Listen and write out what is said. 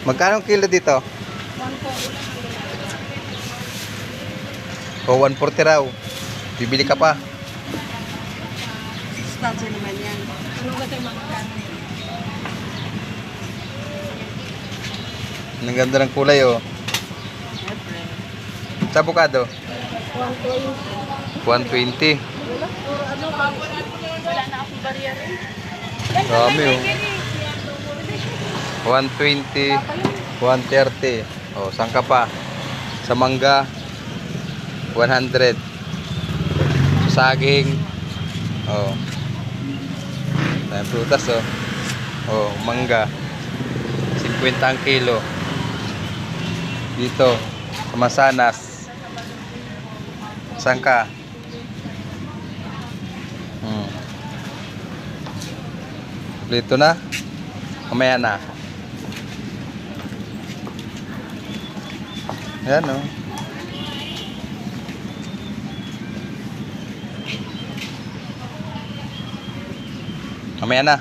Magkano ang kilo dito? 140. O, 140 raw. Bibili ka pa. Distansya naman yan. Ano ba tayo magkano? Ang ganda ng kulay, oh. Siyempre. Sa avocado? 120. 120. Wala na akong barya rin. Dami, oh. 120. 130. Oh, saan ka pa? Sa mangga, 100. Sa saging, oh. Tayong prutas, oh. Oh, mangga. 50 ang kilo. Dito, sa Masanas. Saan ka? Dito na? Mamaya na. Ayan, oh. Mamaya na.